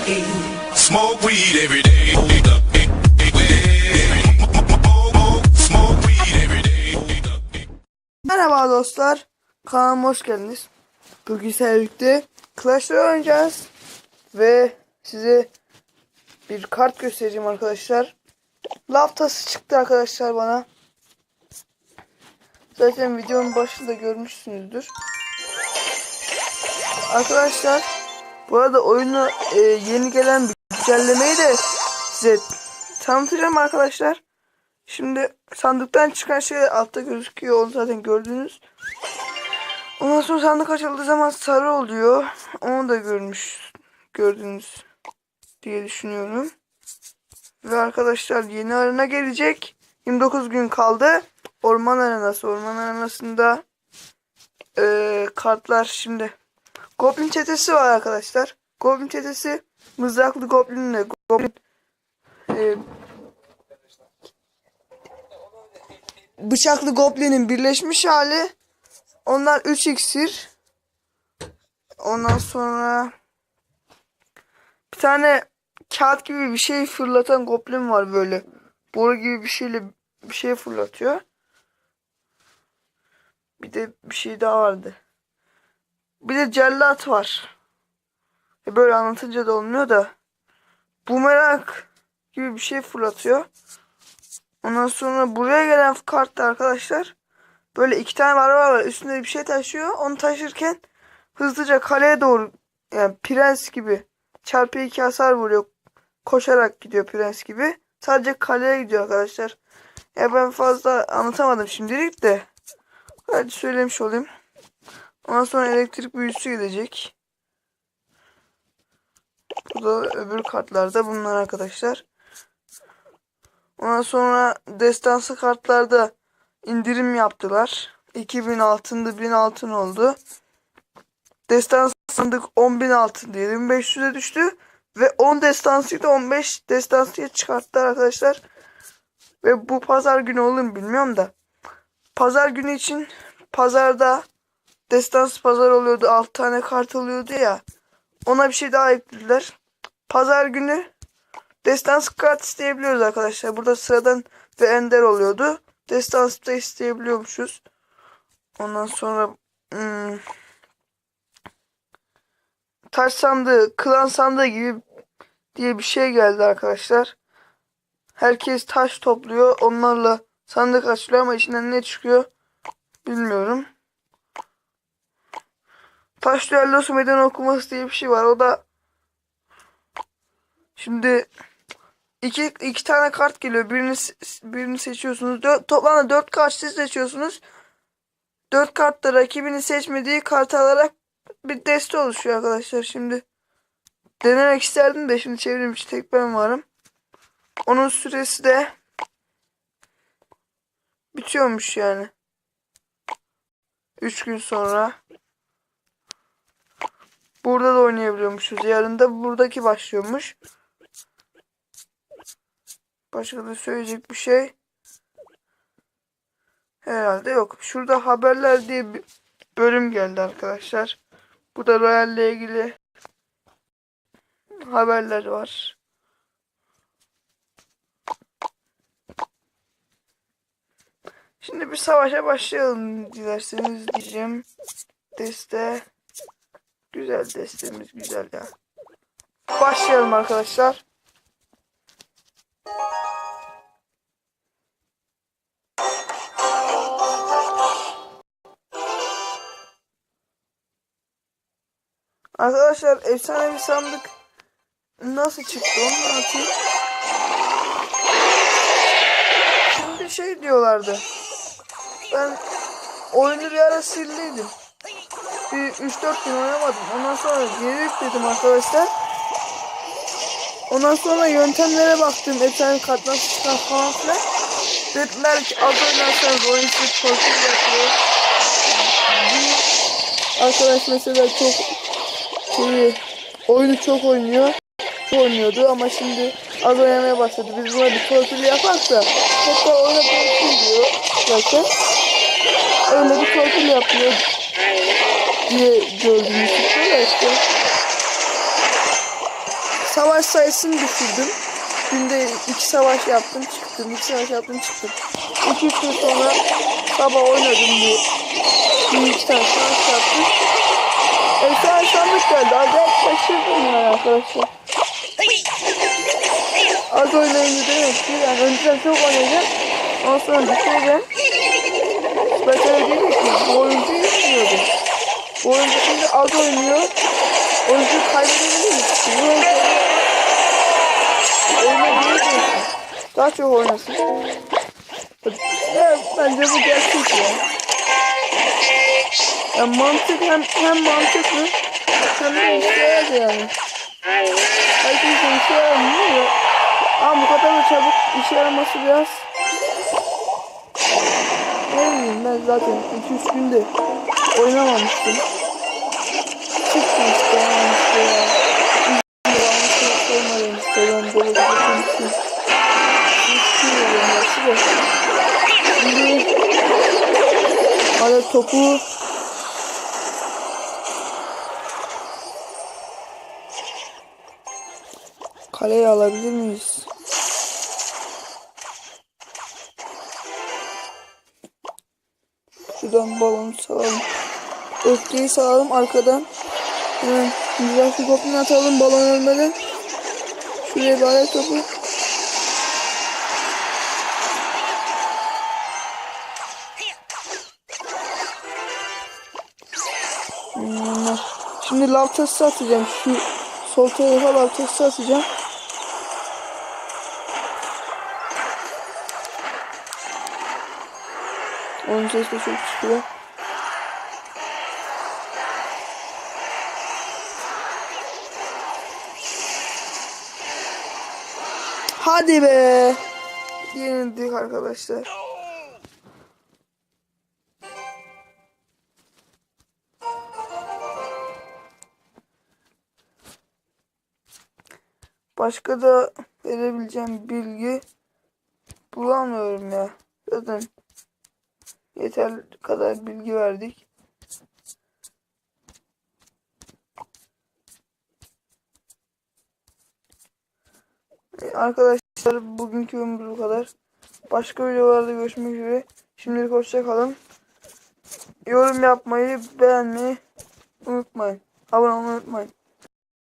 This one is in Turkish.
Smoke weed every day. Smoke weed every day. Merhaba dostlar, kanalıma hoş geldiniz. Bugün birlikte Clash Royale oynayacağız ve size bir kart göstereceğim arkadaşlar. Tazısı çıktı arkadaşlar bana. Zaten videonun başında görmüşsünüzdür. Arkadaşlar, bu arada oyunu yeni gelen bir güncellemeyi de size tanıtacağım arkadaşlar. Şimdi sandıktan çıkan şey altta gözüküyor, onu zaten gördünüz. Ondan sonra sandık açıldığı zaman sarı oluyor. Onu da gördünüz diye düşünüyorum. Ve arkadaşlar yeni arena gelecek. 29 gün kaldı. Orman arenası. Orman arenasında kartlar şimdi. Goblin çetesi var arkadaşlar. Goblin çetesi mızraklı goblinle bıçaklı goblinin birleşmiş hali. Onlar 3 iksir. Ondan sonra bir tane kağıt gibi bir şey fırlatan goblin var böyle. Boru gibi bir şey fırlatıyor. Bir de bir şey daha vardı. Bir de cellat var. Böyle anlatınca da olmuyor da. Bumerang gibi bir şey fırlatıyor. Ondan sonra buraya gelen kartta arkadaşlar böyle 2 tane araba var. Üstünde bir şey taşıyor. Onu taşırken hızlıca kaleye doğru, yani prens gibi çarpı 2 hasar vuruyor. Koşarak gidiyor prens gibi. Sadece kaleye gidiyor arkadaşlar. Ya ben fazla anlatamadım şimdilik de. Hadi söylemiş olayım. Ondan sonra elektrik büyüsü gelecek. Bu da öbür kartlarda bunlar arkadaşlar. Ondan sonra destansı kartlarda indirim yaptılar. 2000 altındı 1000 altın oldu. Destansı sandık 10.000 altın diye 2500'e düştü. Ve 10 destansıyı da 15 destansıya çıkarttılar arkadaşlar. Ve bu pazar günü olur mu bilmiyorum da. Pazar günü için pazarda destansı pazar oluyordu. 6 tane kart oluyordu ya. Ona bir şey daha eklediler. Pazar günü destansı kart isteyebiliyoruz arkadaşlar. Burada sıradan ve ender oluyordu. Destansı da isteyebiliyormuşuz. Ondan sonra taş sandığı, klan sandığı gibi diye bir şey geldi arkadaşlar. Herkes taş topluyor. Onlarla sandık açılıyor ama içinden ne çıkıyor bilmiyorum. Taş düellosu meydan okuması diye bir şey var. O da şimdi iki tane kart geliyor. Birini seçiyorsunuz. Toplamda 4 kart siz seçiyorsunuz. 4 kartta rakibini seçmediği kartı alarak bir deste oluşuyor arkadaşlar. Şimdi denemek isterdim de şimdi çevrim içi tek ben varım. Onun süresi de bitiyormuş yani. 3 gün sonra. Burada da oynayabiliyormuşuz. Yarın da buradaki başlıyormuş. Başka da söyleyecek bir şey herhalde yok. Şurada haberler diye bir bölüm geldi arkadaşlar. Burada Royale ile ilgili haberler var. Şimdi bir savaşa başlayalım dilerseniz diyeceğim. Deste. Güzel destemiz güzel ya. Başlayalım arkadaşlar. Arkadaşlar efsanevi sandık nasıl çıktı onu anlatayım. Şimdi şey diyorlardı. Ben oyunu bir ara sildiydim. Bir 3-4 gün oynamadım. Ondan sonra geri yükledim arkadaşlar. Ondan sonra yöntemlere baktım. Efsane kart nasıl çıkar falan filan. Dediler ki az oynarsanız oyun sizi korkuyor yapıyor. Bir arkadaş mesela çok oyunu çok oynuyordu ama şimdi az oynamaya başladı. Biz buna bir torpil yaparsa tekrar oyuna dönsün diyor zaten. Öyle bir torpil yapıyor diye gördüğümüz çıktı da işte. savaş sayısını düşürdüm. Günde 2 savaş yaptım çıktım. 2 savaş yaptım çıktım. 2-3 gün sonra sabah oynadım bir iki tane savaş yaptım. Efsane sandık geldi. Acayip şaşırdım yani arkadaşlar. Az oynayınca demek ki yani önceden çok oynayacağım. Ondan sonra düşüreceğim. Mesela dedi ki bu oyuncu yetmiyordu. Bu oyuncu şimdi az oynuyor. Oyuncu kaybedebilir misin? Bu oyuncu oynayabilir. Daha çok oynasın. Evet, bence bu gerçek ya. Yani mantık hem mantıklı hem de işe yaradı yani. Herkesin işe yaramıyor ya. Ama bu kadar da çabuk işe yaraması biraz ne bileyim ben zaten 2-3 günde oynamamıştım. Çıktı işte ya. Olmayın işte ben böyle konuştum. Şimdi hala topu kaleye alabilir miyiz? Şuradan balonu salalım. Öfkeyi salalım arkadan. Hemen güzel şu topunu atalım balon ölmeden. Şuraya bağlı topu. Şimdi lav tası atacağım. Şu sol tarafa lav tası atacağım. Onun sesi de çok çıkıyor. Hadi be. Yenildik arkadaşlar. Başka da verebileceğim bilgi bulamıyorum ya. Zaten yeter kadar bilgi verdik. Arkadaşlar bugünkü ömrü bu kadar. Başka videolarda görüşmek üzere. Şimdilik hoşça kalın. Yorum yapmayı, beğenmeyi unutmayın. Abone olmayı unutmayın.